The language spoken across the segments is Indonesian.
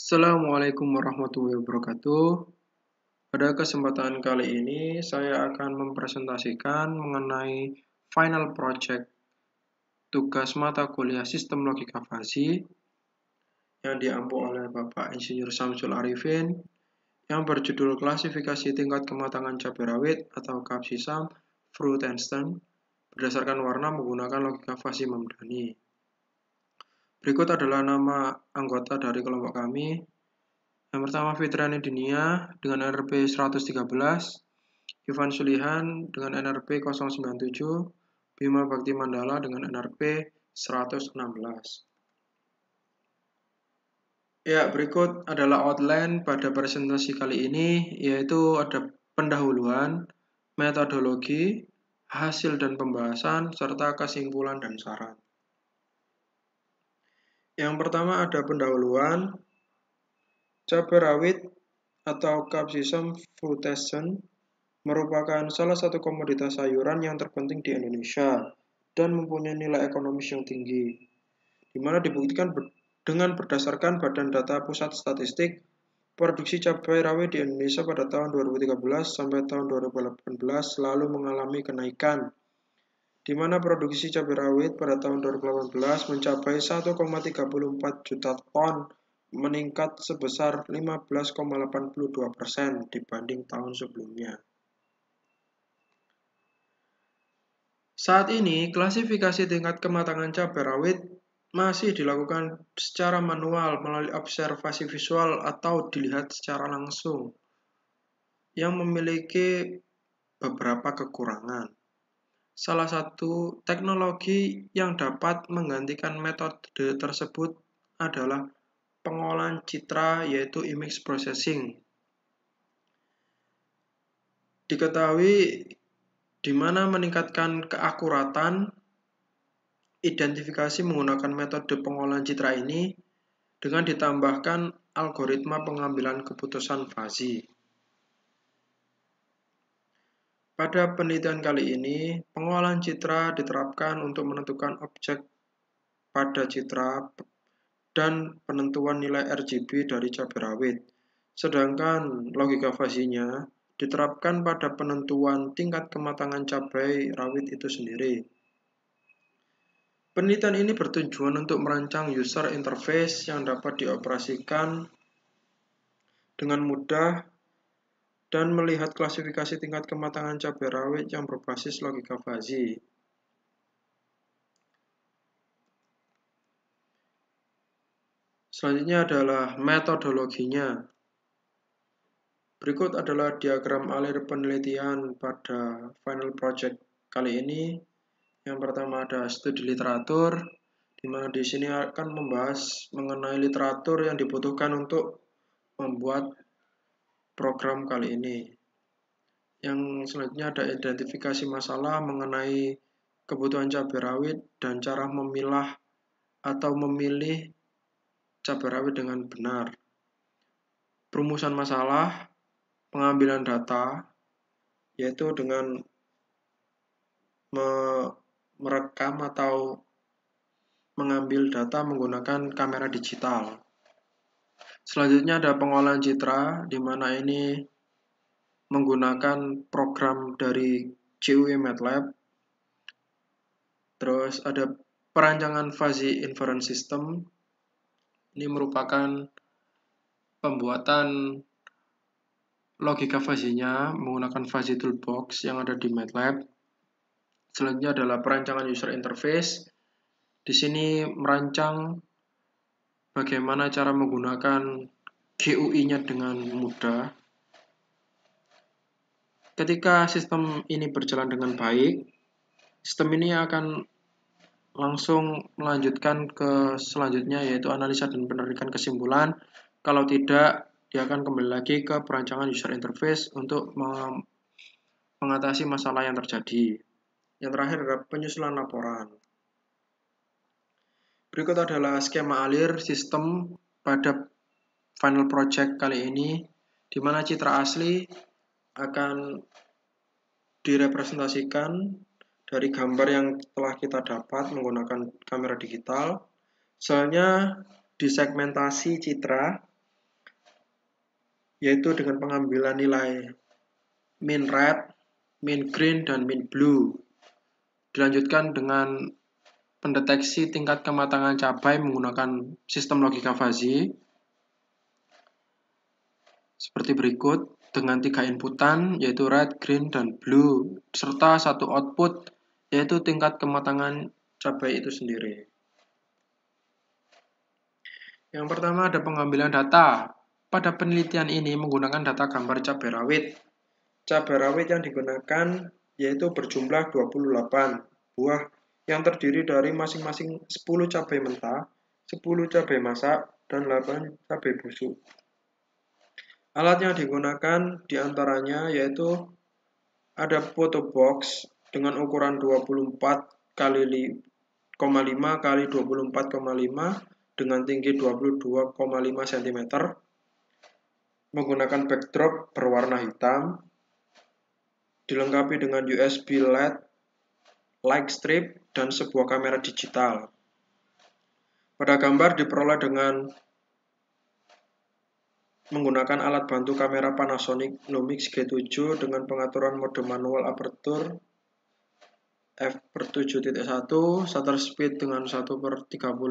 Assalamualaikum warahmatullahi wabarakatuh. Pada kesempatan kali ini, saya akan mempresentasikan mengenai final project tugas mata kuliah Sistem Logika Fasi yang diampu oleh Bapak Insinyur Syamsul Arifin yang berjudul Klasifikasi Tingkat Kematangan Cabai Rawit atau KAPSISAM Fruit and Stand berdasarkan warna menggunakan logika Fasi Mamdani. Berikut adalah nama anggota dari kelompok kami. Yang pertama Fitriani Dinia dengan NRP 113, Ivan Sulihan dengan NRP 097, Bima Bakti Mandala dengan NRP 116. Ya, berikut adalah outline pada presentasi kali ini, yaitu ada pendahuluan, metodologi, hasil dan pembahasan, serta kesimpulan dan saran. Yang pertama ada pendahuluan. Cabai rawit atau KAPSISAM Fruitescens merupakan salah satu komoditas sayuran yang terpenting di Indonesia dan mempunyai nilai ekonomis yang tinggi, di mana dibuktikan dengan berdasarkan Badan Data Pusat Statistik, produksi cabai rawit di Indonesia pada tahun 2013 sampai tahun 2018 selalu mengalami kenaikan, di mana produksi cabai rawit pada tahun 2018 mencapai 1,34 juta ton, meningkat sebesar 15,82% dibanding tahun sebelumnya. Saat ini, klasifikasi tingkat kematangan cabai rawit masih dilakukan secara manual melalui observasi visual atau dilihat secara langsung, yang memiliki beberapa kekurangan. Salah satu teknologi yang dapat menggantikan metode tersebut adalah pengolahan citra, yaitu image processing. Diketahui di mana meningkatkan keakuratan identifikasi menggunakan metode pengolahan citra ini dengan ditambahkan algoritma pengambilan keputusan fasi. Pada penelitian kali ini, pengolahan citra diterapkan untuk menentukan objek pada citra dan penentuan nilai RGB dari cabai rawit, sedangkan logika fasinya diterapkan pada penentuan tingkat kematangan cabai rawit itu sendiri. Penelitian ini bertujuan untuk merancang user interface yang dapat dioperasikan dengan mudah dan melihat klasifikasi tingkat kematangan cabai rawit yang berbasis logika fasi. Selanjutnya adalah metodologinya. Berikut adalah diagram alir penelitian pada final project kali ini. Yang pertama ada studi literatur, di mana di sini akan membahas mengenai literatur yang dibutuhkan untuk membuat program kali ini. Yang selanjutnya ada identifikasi masalah mengenai kebutuhan cabai rawit dan cara memilah atau memilih cabai rawit dengan benar. Perumusan masalah, pengambilan data, yaitu dengan merekam atau mengambil data menggunakan kamera digital. Selanjutnya ada pengolahan citra, di mana ini menggunakan program dari GUI MATLAB. Terus ada perancangan fuzzy inference system. Ini merupakan pembuatan logika fuzzy-nya menggunakan fuzzy toolbox yang ada di MATLAB. Selanjutnya adalah perancangan user interface. Di sini merancang bagaimana cara menggunakan GUI-nya dengan mudah. Ketika sistem ini berjalan dengan baik, sistem ini akan langsung melanjutkan ke selanjutnya, yaitu analisa dan penarikan kesimpulan. Kalau tidak, dia akan kembali lagi ke perancangan user interface untuk mengatasi masalah yang terjadi. Yang terakhir adalah penyusunan laporan. Berikut adalah skema alir sistem pada final project kali ini, di mana citra asli akan direpresentasikan dari gambar yang telah kita dapat menggunakan kamera digital. Selanjutnya disegmentasi citra yaitu dengan pengambilan nilai min red, min green, dan min blue. Dilanjutkan dengan pendeteksi tingkat kematangan cabai menggunakan sistem logika fuzzy seperti berikut, dengan 3 inputan yaitu red, green, dan blue, serta satu output yaitu tingkat kematangan cabai itu sendiri. Yang pertama ada pengambilan data. Pada penelitian ini menggunakan data gambar cabai rawit. Cabai rawit yang digunakan yaitu berjumlah 28 buah yang terdiri dari masing-masing 10 cabai mentah, 10 cabai masak, dan 8 cabai busuk. Alat yang digunakan diantaranya yaitu ada photo box dengan ukuran 24 kali 5 kali 24,5 dengan tinggi 22,5 cm, menggunakan backdrop berwarna hitam, dilengkapi dengan USB LED, light strip, dan sebuah kamera digital. Pada gambar diperoleh dengan menggunakan alat bantu kamera Panasonic Lumix G7 dengan pengaturan mode manual aperture f/7.1, shutter speed dengan 1/30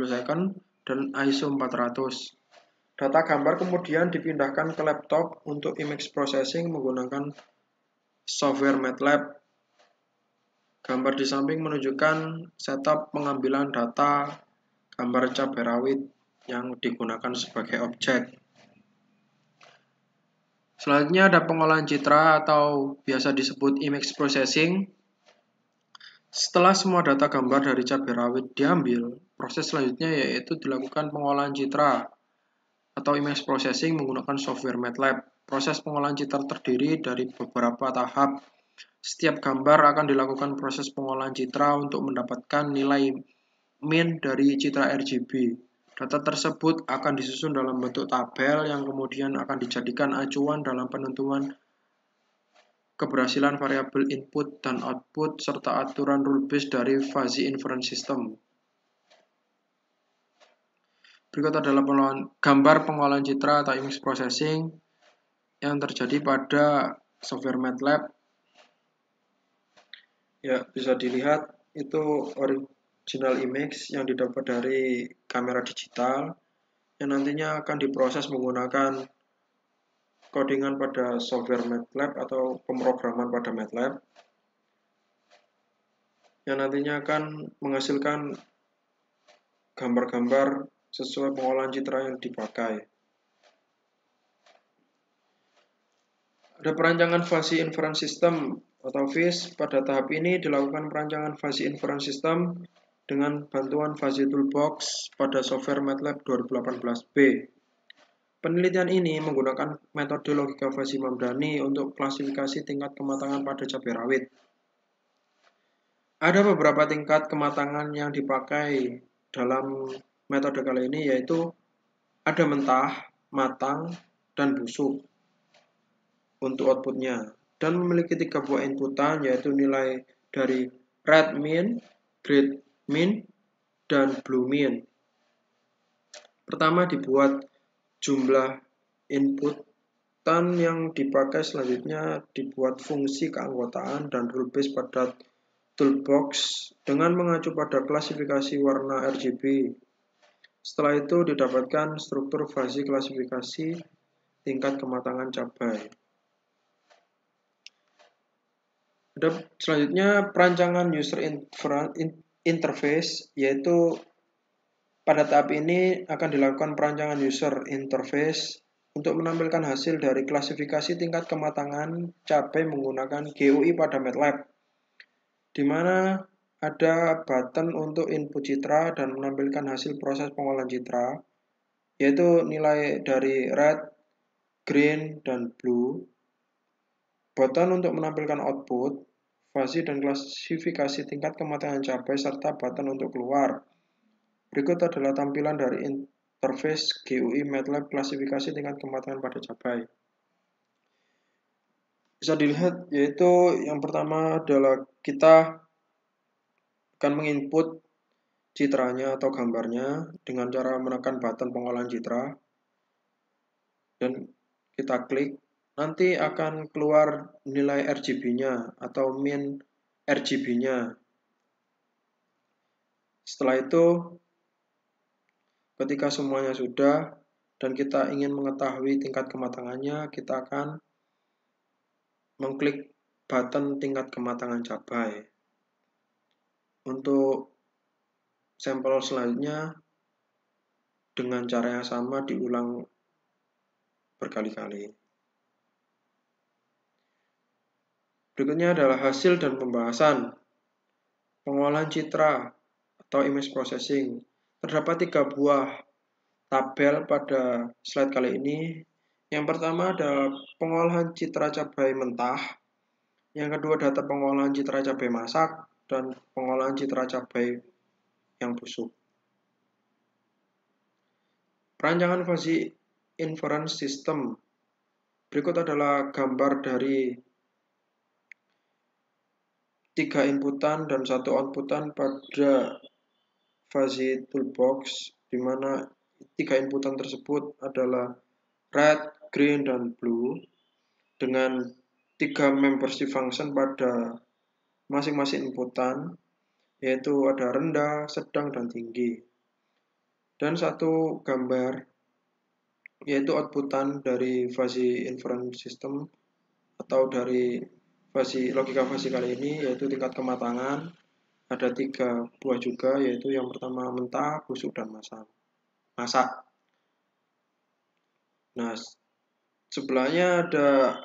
second, dan ISO 400. Data gambar kemudian dipindahkan ke laptop untuk image processing menggunakan software MATLAB. Gambar di samping menunjukkan setup pengambilan data gambar cabai rawit yang digunakan sebagai objek. Selanjutnya ada pengolahan citra atau biasa disebut image processing. Setelah semua data gambar dari cabai rawit diambil, proses selanjutnya yaitu dilakukan pengolahan citra atau image processing menggunakan software MATLAB. Proses pengolahan citra terdiri dari beberapa tahap. Setiap gambar akan dilakukan proses pengolahan citra untuk mendapatkan nilai min dari citra RGB. Data tersebut akan disusun dalam bentuk tabel yang kemudian akan dijadikan acuan dalam penentuan keberhasilan variabel input dan output serta aturan rule-based dari fuzzy inference system. Berikut adalah gambar pengolahan citra atau image processing yang terjadi pada software MATLAB. Ya, bisa dilihat itu original image yang didapat dari kamera digital yang nantinya akan diproses menggunakan codingan pada software MATLAB atau pemrograman pada MATLAB yang nantinya akan menghasilkan gambar-gambar sesuai pengolahan citra yang dipakai. Ada perancangan fuzzy inference system atau FIS. Pada tahap ini dilakukan perancangan fuzzy inference system dengan bantuan fuzzy toolbox pada software MATLAB 2018b. Penelitian ini menggunakan metode logika fuzzy Mamdani untuk klasifikasi tingkat kematangan pada cabai rawit. Ada beberapa tingkat kematangan yang dipakai dalam metode kali ini, yaitu ada mentah, matang, dan busuk untuk outputnya, dan memiliki 3 buah inputan, yaitu nilai dari red min, green min, dan blue min. Pertama dibuat jumlah inputan yang dipakai, selanjutnya dibuat fungsi keanggotaan dan rule base pada toolbox dengan mengacu pada klasifikasi warna RGB. Setelah itu didapatkan struktur fuzzy klasifikasi tingkat kematangan cabai. Selanjutnya perancangan user interface, yaitu pada tahap ini akan dilakukan perancangan user interface untuk menampilkan hasil dari klasifikasi tingkat kematangan cabai menggunakan GUI pada MATLAB, di mana ada button untuk input citra dan menampilkan hasil proses pengolahan citra, yaitu nilai dari red, green, dan blue, button untuk menampilkan output, fuzzy dan klasifikasi tingkat kematangan cabai, serta button untuk keluar. Berikut adalah tampilan dari interface GUI MATLAB klasifikasi tingkat kematangan pada cabai. Bisa dilihat, yaitu yang pertama adalah kita akan menginput citranya atau gambarnya dengan cara menekan button pengolahan citra, dan kita klik, nanti akan keluar nilai RGB-nya atau min RGB-nya. Setelah itu, ketika semuanya sudah dan kita ingin mengetahui tingkat kematangannya, kita akan mengklik button tingkat kematangan cabai. Untuk sampel selanjutnya dengan cara yang sama diulang berkali-kali. Berikutnya adalah hasil dan pembahasan. Pengolahan citra atau image processing. Terdapat 3 buah tabel pada slide kali ini. Yang pertama adalah pengolahan citra cabai mentah. Yang kedua data pengolahan citra cabai masak dan pengolahan citra cabai yang busuk. Perancangan fuzzy inference system. Berikut adalah gambar dari 3 inputan dan 1 outputan pada fuzzy toolbox, di mana 3 inputan tersebut adalah red, green, dan blue dengan 3 membership function pada masing-masing inputan, yaitu ada rendah, sedang, dan tinggi. Dan 1 gambar yaitu outputan dari fuzzy inference system atau dari logika fuzzy kali ini, yaitu tingkat kematangan. Ada 3 buah juga, yaitu yang pertama mentah, busuk, dan masak. Nah, sebelahnya ada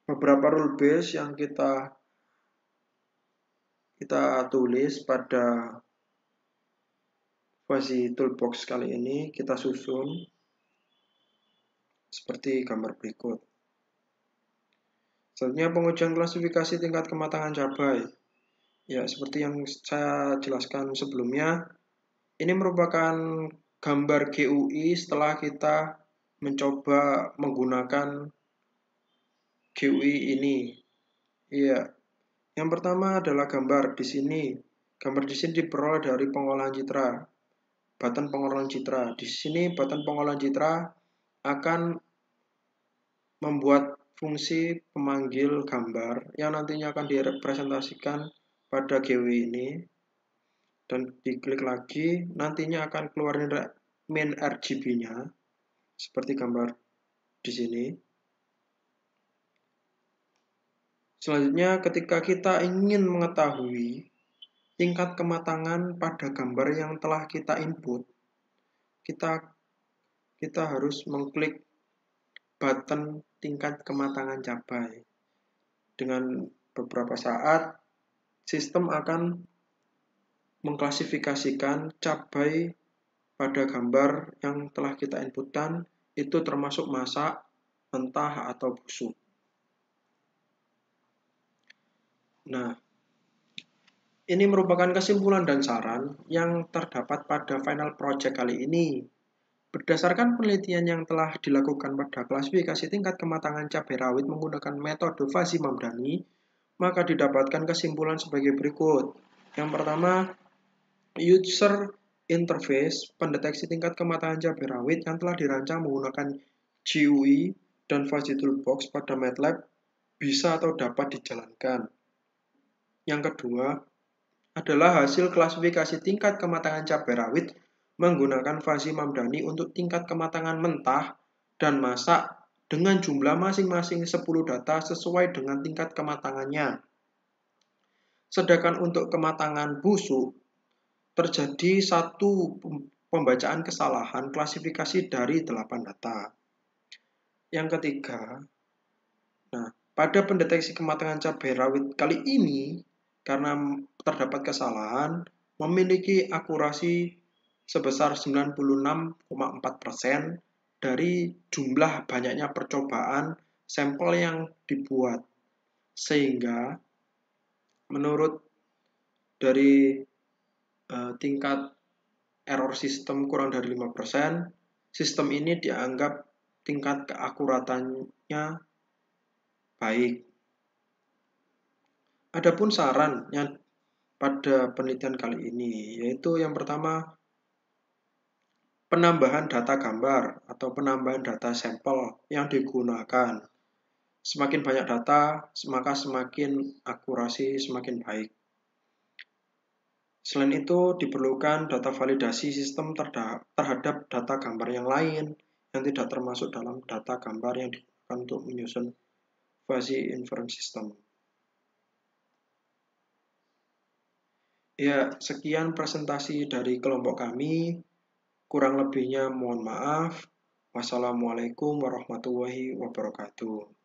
beberapa rule base yang kita tulis pada fuzzy toolbox kali ini, kita susun seperti gambar berikut. Selanjutnya pengujian klasifikasi tingkat kematangan cabai. Ya, seperti yang saya jelaskan sebelumnya, ini merupakan gambar GUI setelah kita mencoba menggunakan GUI ini. Iya. Yang pertama adalah gambar di sini. Gambar di sini diperoleh dari pengolahan citra. Button pengolahan citra. Di sini button pengolahan citra akan membuat fungsi pemanggil gambar yang nantinya akan direpresentasikan pada GUI ini, dan diklik lagi nantinya akan keluar min RGB-nya seperti gambar di sini. Selanjutnya, ketika kita ingin mengetahui tingkat kematangan pada gambar yang telah kita input, kita harus mengklik button tingkat kematangan cabai. Dengan beberapa saat, sistem akan mengklasifikasikan cabai pada gambar yang telah kita inputkan itu termasuk masak, mentah, atau busuk. Nah, ini merupakan kesimpulan dan saran yang terdapat pada final project kali ini. Berdasarkan penelitian yang telah dilakukan pada klasifikasi tingkat kematangan cabai rawit menggunakan metode Fuzzy Mamdani, maka didapatkan kesimpulan sebagai berikut. Yang pertama, user interface pendeteksi tingkat kematangan cabai rawit yang telah dirancang menggunakan GUI dan Fuzzy Toolbox pada MATLAB bisa atau dapat dijalankan. Yang kedua adalah hasil klasifikasi tingkat kematangan cabai rawit menggunakan Fuzzy Mamdani untuk tingkat kematangan mentah dan masak dengan jumlah masing-masing 10 data sesuai dengan tingkat kematangannya. Sedangkan untuk kematangan busuk, terjadi 1 pembacaan kesalahan klasifikasi dari 8 data. Yang ketiga, pada pendeteksi kematangan cabai rawit kali ini, karena terdapat kesalahan, memiliki akurasi sebesar 96,4% dari jumlah banyaknya percobaan sampel yang dibuat. Sehingga menurut dari tingkat error sistem kurang dari 5%, sistem ini dianggap tingkat keakuratannya baik. Adapun saran yang pada penelitian kali ini, yaitu yang pertama, penambahan data gambar atau penambahan data sampel yang digunakan. Semakin banyak data, maka semakin akurasi semakin baik. Selain itu, diperlukan data validasi sistem terhadap data gambar yang lain yang tidak termasuk dalam data gambar yang digunakan untuk menyusun fuzzy inference system. Ya, sekian presentasi dari kelompok kami. Kurang lebihnya mohon maaf. Wassalamualaikum warahmatullahi wabarakatuh.